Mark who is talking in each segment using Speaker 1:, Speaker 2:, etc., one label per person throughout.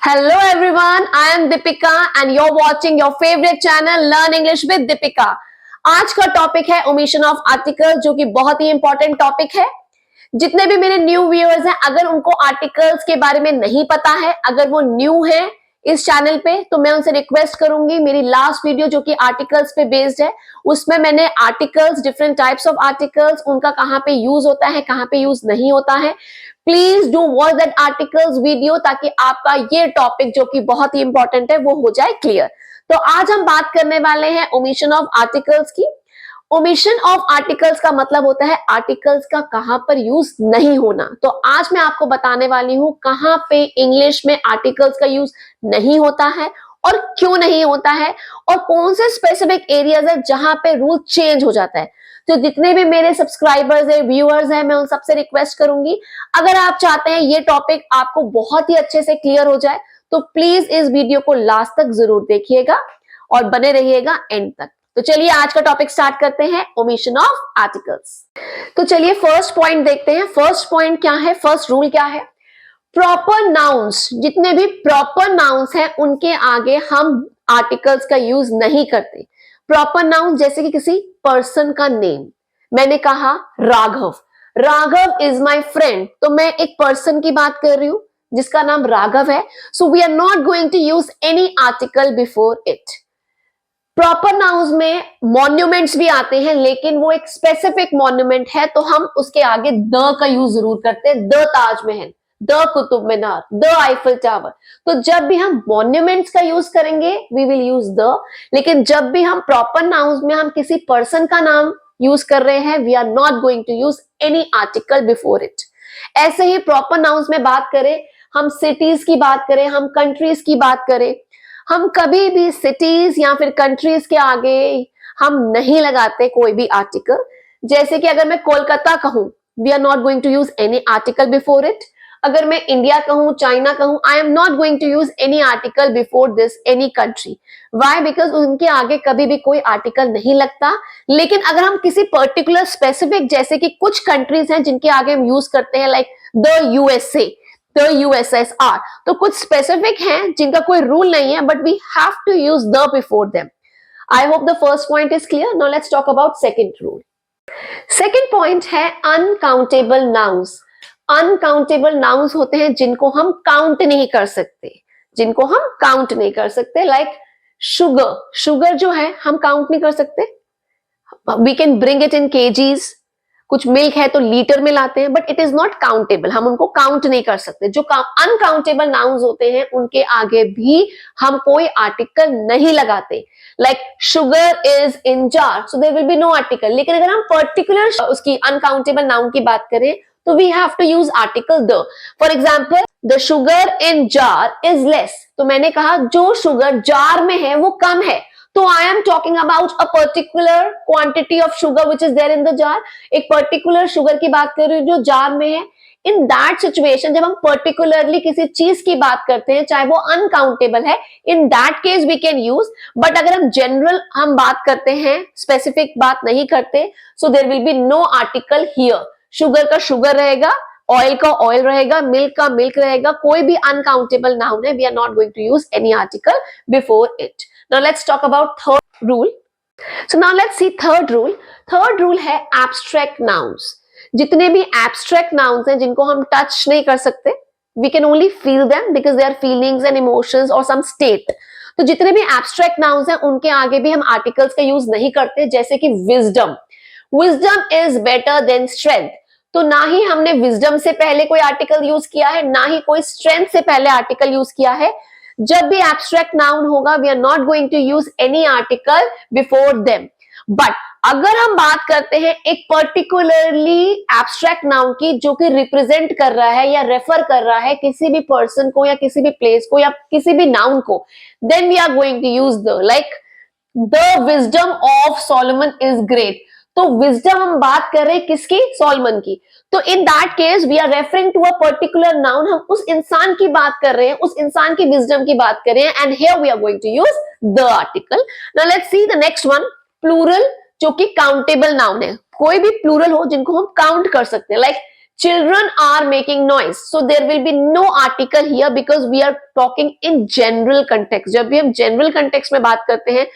Speaker 1: Hello everyone, I am Deepika and you're watching your favorite channel Learn English with Deepika। आज का topic है omission of article, जो कि बहुत ही important topic है। जितने भी मेरे न्यू व्यूअर्स हैं, अगर उनको आर्टिकल्स के बारे में नहीं पता है, अगर वो न्यू है इस चैनल पे, तो मैं उनसे रिक्वेस्ट करूंगी, मेरी लास्ट वीडियो जो कि आर्टिकल्स पे बेस्ड है, उसमें मैंने articles, different types of articles, उनका कहाँ पे यूज होता है, कहाँ पे यूज नहीं होता है, please do watch that articles video, ताकि आपका ये टॉपिक जो कि बहुत ही इंपॉर्टेंट है वो हो जाए क्लियर। तो आज हम बात करने वाले हैं ओमिशन ऑफ आर्टिकल्स की। ओमिशन ऑफ आर्टिकल्स का मतलब होता है आर्टिकल्स का कहां पर यूज नहीं होना। तो आज मैं आपको बताने वाली हूं कहां पे इंग्लिश में आर्टिकल्स का यूज नहीं होता है और क्यों नहीं होता है, और कौन से स्पेसिफिक एरियाज है जहां पे रूल चेंज हो जाता है। तो जितने भी मेरे सब्सक्राइबर्स है, व्यूअर्स हैं, मैं उन सबसे रिक्वेस्ट करूंगी, अगर आप चाहते हैं ये टॉपिक आपको बहुत ही अच्छे से क्लियर हो जाए, तो प्लीज इस वीडियो को लास्ट तक जरूर देखिएगा और बने रहिएगा एंड तक। तो चलिए आज का टॉपिक स्टार्ट करते हैं, ओमिशन ऑफ आर्टिकल्स। तो चलिए फर्स्ट पॉइंट देखते हैं। फर्स्ट पॉइंट क्या है, फर्स्ट रूल क्या है? प्रॉपर नाउन्स, जितने भी प्रॉपर नाउन्स हैं उनके आगे हम आर्टिकल्स का यूज नहीं करते। प्रॉपर नाउन जैसे कि किसी पर्सन का नेम, मैंने कहा Raghav, Raghav is my friend, तो मैं एक पर्सन की बात कर रही हूं जिसका नाम राघव है। So we are not going to use any article before it. Proper nouns में मॉन्यूमेंट्स भी आते हैं, लेकिन वो एक स्पेसिफिक मॉन्यूमेंट है तो हम उसके आगे द का यूज जरूर करते हैं। The Taj Mahal, the Qutub Minar, the Eiffel tower. तो जब भी हम मॉन्यूमेंट्स का यूज करेंगे वी विल यूज द, लेकिन जब भी हम प्रॉपर नाउन्स में हम किसी पर्सन का नाम यूज कर रहे हैं, we are not going to use any article before it. ऐसे ही प्रॉपर नाउन्स में बात करें, हम सिटीज की बात करें, हम कंट्रीज की बात करें, हम कभी भी सिटीज या फिर कंट्रीज के आगे हम नहीं लगाते कोई भी आर्टिकल। जैसे कि अगर मैं कोलकाता कहूं, we are not going to use any article before it. अगर मैं इंडिया कहूं, चाइना कहूं, I am not going to use any article before this any country. Why? Because उनके आगे कभी भी कोई आर्टिकल नहीं लगता। लेकिन अगर हम किसी पर्टिकुलर स्पेसिफिक, जैसे कि कुछ कंट्रीज हैं जिनके आगे हम यूज करते हैं, like the USA, the USSR, तो कुछ स्पेसिफिक हैं जिनका कोई रूल नहीं है, but we have to use the before them. I hope the first point is clear. Now let's talk about second rule. Second point है अनकाउंटेबल नाउन्स। अनकाउंटेबल नाउन्स होते हैं जिनको हम काउंट नहीं कर सकते, जिनको हम काउंट नहीं कर सकते। लाइक शुगर, शुगर जो है हम काउंट नहीं कर सकते। We can bring it in KGs. कुछ मिल्क है तो लीटर में लाते हैं, but it is not countable, हम उनको काउंट नहीं कर सकते। जो अनकाउंटेबल नाउन्स होते हैं उनके आगे भी हम कोई आर्टिकल नहीं लगाते। Like sugar is in jar, so there will be no article. लेकिन अगर हम पर्टिकुलर उसकी अनकाउंटेबल नाउन की बात करें तो we have to use article the. For example, the sugar in jar is less, तो मैंने कहा जो शुगर जार में है वो कम है, तो I am talking about a particular quantity of sugar which is there in the jar. एक पर्टिकुलर शुगर की बात कर रही हूँ जो जार में है। इन दैट सिचुएशन, जब हम पर्टिकुलरली किसी चीज की बात करते हैं, चाहे वो अनकाउंटेबल है, in that case we can use. But अगर हम जनरल हम बात करते हैं, स्पेसिफिक बात नहीं करते, so there will be no article here. Sugar का शुगर रहेगा, ऑयल का ऑयल रहेगा, मिल्क का मिल्क रहेगा, कोई भी अनकाउंटेबल नाउन है, we are not going to use any article before it. Now let's talk about third rule. So now let's see third rule. Third rule है abstract nouns. जितने भी abstract nouns हैं जिनको हम touch नहीं कर सकते, we can only feel them because they are feelings and emotions or some state. तो जितने भी abstract nouns हैं उनके आगे भी हम articles का use नहीं करते। जैसे कि wisdom, wisdom is better than strength, तो ना ही हमने wisdom से पहले कोई article use किया है, ना ही कोई strength से पहले article use किया है। जब भी एब्स्ट्रैक्ट नाउन होगा we are not going to use any article before them. But अगर हम बात करते हैं एक पर्टिकुलरली एब्स्ट्रैक्ट नाउन की जो कि रिप्रेजेंट कर रहा है या रेफर कर रहा है किसी भी पर्सन को या किसी भी प्लेस को या किसी भी नाउन को, then we are going to use the. Like the wisdom of Solomon is great, तो विजडम हम बात कर रहे हैं किसकी? सोलोमन की। तो in that case we are referring to a particular noun, हम उस इंसान की बात कर रहे हैं, उस इंसान की विजडम की बात कर रहे हैं, and here we are going to use the article. Now let's see the next one, plural, जो कि काउंटेबल नाउन है। कोई भी प्लूरल हो जिनको हम काउंट कर सकते हैं, like children are making noise, so there will be no article here because we are talking in general context. जब भी हम general context में बात करते हैं,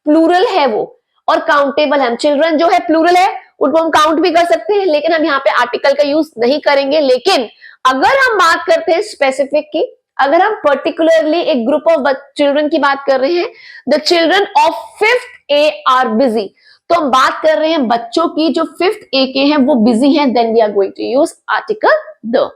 Speaker 1: plural है वो और countable है. children जो है plural है, उनको हम count भी कर सकते हैं, लेकिन हम यहाँ पे article का use नहीं करेंगे. लेकिन अगर हम बात करते हैं specific की, अगर हम particularly एक group of children की बात कर रहे हैं, the children of 5th A are busy, तो हम बात कर रहे हैं बच्चों की जो 5th A के हैं वो बिजी हैं, then we are going to use article the.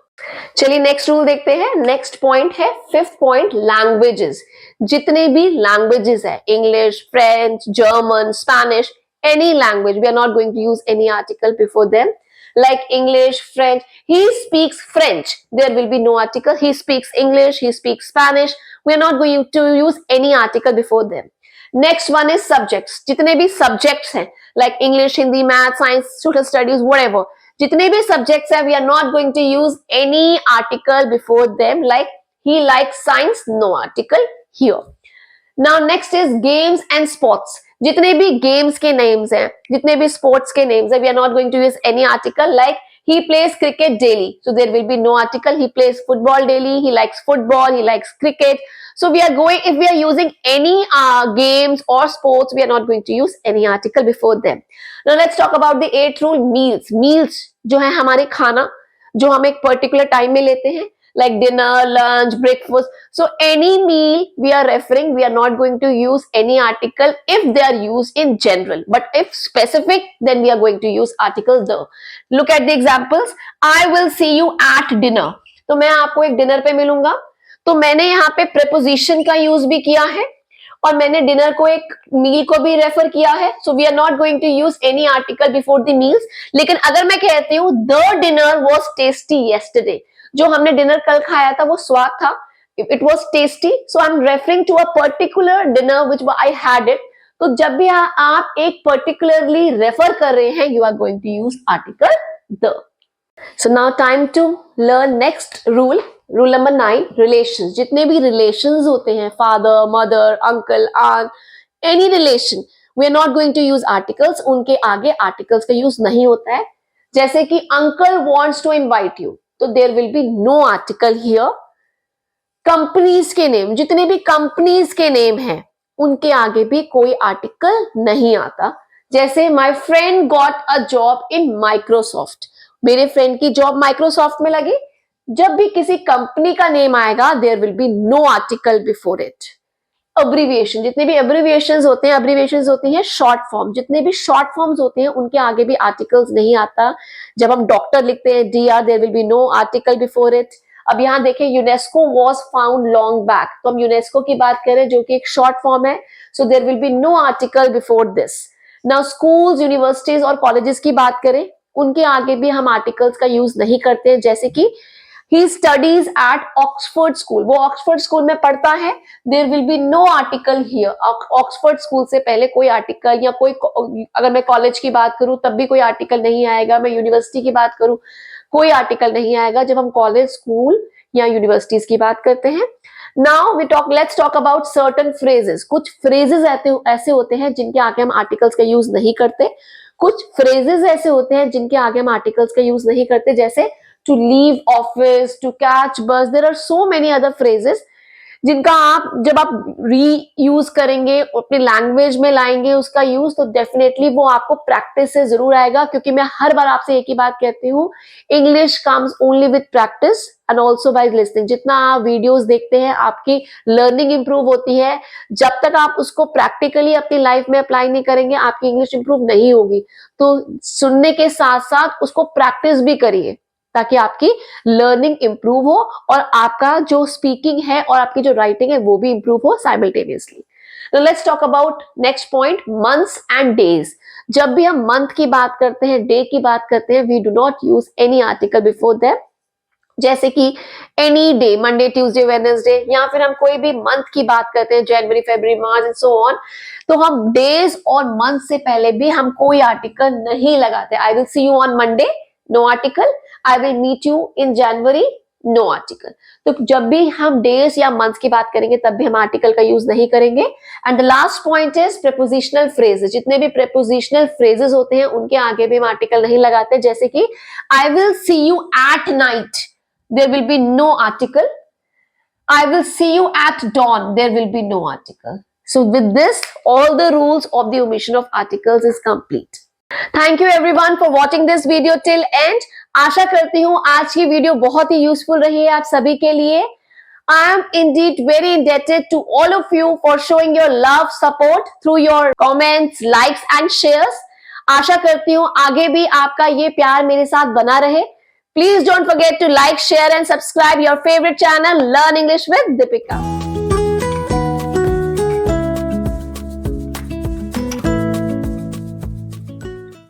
Speaker 1: चलिए नेक्स्ट रूल देखते हैं. नेक्स्ट पॉइंट है 5th पॉइंट, लैंग्वेजेस. जितने भी लैंग्वेजेस है, English, French, German, Spanish, any language, we are not going to use any article before them. Like English, French, he speaks French, there will be no article. He speaks English, he speaks Spanish, we are not going to use any article before them. Next one is subjects. जितने भी subjects हैं, like English, Hindi, Math, Science, Social Studies, whatever, जितने भी subjects हैं, we are not going to use any article before them. Like he likes science, no article here. Now next is games and sports. जितने भी games के names हैं, जितने भी sports के names हैं, we are not going to use any article. Like he plays cricket daily, so there will be no article. He plays football daily, he likes football, he likes cricket. So we are going, if we are using any games or sports, we are not going to use any article before them. Now let's talk about the 8th rule, meals. Meals जो है हमारे खाना, जो हम एक particular time में लेते हैं, like dinner, lunch, breakfast. So any meal we are referring, we are not going to use any article if they are used in general. But if specific, then we are going to use article the. Look at the examples. I will see you at dinner. तो मैं आपको एक dinner पे मिलूंगा, तो मैंने यहाँ पे preposition का यूज भी किया है और मैंने डिनर को एक मील को भी रेफर किया है. So we are not going to use any article before the meals. लेकिन अगर मैं कहती हूँ the dinner was tasty yesterday, जो हमने डिनर कल खाया था वो स्वाद था, it was tasty, so I am referring to a particular dinner which I had it. तो जब भी आप एक पर्टिकुलरली रेफर कर रहे हैं, you are going to use article the. So now time to learn next rule. Rule number 9, relations. जितने भी relations होते हैं, father, mother, uncle, aunt, any relation, we are not going to use articles. उनके आगे articles का use नहीं होता है. जैसे कि uncle wants to invite you, तो there will be no article here. Companies के name, जितने भी companies के name हैं, उनके आगे भी कोई article नहीं आता. जैसे my friend got a job in Microsoft. मेरे फ्रेंड की जॉब माइक्रोसॉफ्ट में लगी. जब भी किसी कंपनी का नेम आएगा, there will be no article before it. Abbreviation, जितने भी अब्रीविएशंस होते हैं, अब्रीविएशंस होती हैं शॉर्ट फॉर्म. जितने भी शॉर्ट फॉर्म्स होते हैं, उनके आगे भी आर्टिकल्स नहीं आता. जब हम डॉक्टर लिखते हैं DR, there will be no article before it. अब यहाँ देखें, UNESCO was found long back, तो हम यूनेस्को की बात करें जो कि एक शॉर्ट फॉर्म है, so there will be no article before this. Now schools, universities और कॉलेजेस की बात करें, उनके आगे भी हम आर्टिकल्स का यूज नहीं करते हैं. जैसे कि he studies at Oxford school, वो ऑक्सफोर्ड स्कूल में पढ़ता है, there will be no article here. Oxford school से पहले कोई आर्टिकल, या कोई, अगर मैं कॉलेज की बात करूं तब भी कोई आर्टिकल नहीं आएगा. मैं यूनिवर्सिटी की बात करूं, कोई आर्टिकल नहीं आएगा जब हम कॉलेज, स्कूल या यूनिवर्सिटीज की बात करते हैं. Now let's talk about certain phrases. कुछ फ्रेजेस ऐसे होते हैं जिनके आगे हम आर्टिकल्स का यूज नहीं करते. कुछ फ्रेजेस ऐसे होते हैं जिनके आगे हम आर्टिकल्स का यूज नहीं करते, जैसे to leave office, to catch bus. There are so many other phrases जिनका जब आप री यूज करेंगे, अपनी लैंग्वेज में लाएंगे उसका यूज, तो डेफिनेटली वो आपको प्रैक्टिस से जरूर आएगा. क्योंकि मैं हर बार आपसे एक ही बात कहती हूँ, English comes only with practice and also by listening. जितना आप वीडियोस देखते हैं, आपकी लर्निंग इंप्रूव होती है. जब तक आप उसको प्रैक्टिकली अपनी लाइफ में अप्लाई नहीं करेंगे, आपकी इंग्लिश इंप्रूव नहीं होगी. तो सुनने के साथ साथ उसको प्रैक्टिस भी करिए, ताकि आपकी लर्निंग इंप्रूव हो और आपका जो स्पीकिंग है और आपकी जो राइटिंग है वो भी इंप्रूव हो simultaneously. Now let's talk about next point, months and days. जब भी हम मंथ की बात करते हैं, डे की बात करते हैं, we do not use any article before them. जैसे कि any day, Monday, Tuesday, Wednesday, या फिर हम कोई भी मंथ की बात करते हैं, जनवरी, फरवरी, मार्च एंड सो ऑन, तो हम डेज और मंथ से पहले भी हम कोई आर्टिकल नहीं लगाते. I will see you on Monday, no article. I will meet you in January, no article. तो जब भी हम डेज या मंथ की बात करेंगे तब भी हम आर्टिकल का यूज नहीं करेंगे। And the last point is prepositional phrases. जितने भी प्रेपोजिशनल फ्रेजेस होते हैं उनके आगे भी हम आर्टिकल नहीं लगाते, जैसे कि I will see you at night, there will be no article. I will see you at dawn, there will be no article. So with this, all the rules of the omission of articles is complete. Thank you everyone for watching this video till end. आशा करती हूँ आज की video बहुत ही useful रही है आप सभी के लिए। I am indeed very indebted to all of you for showing your love, support through your comments, likes and shares. आशा करती हूँ आगे भी आपका ये प्यार मेरे साथ बना रहे। Please don't forget to like, share and subscribe your favorite channel, Learn English with Deepika.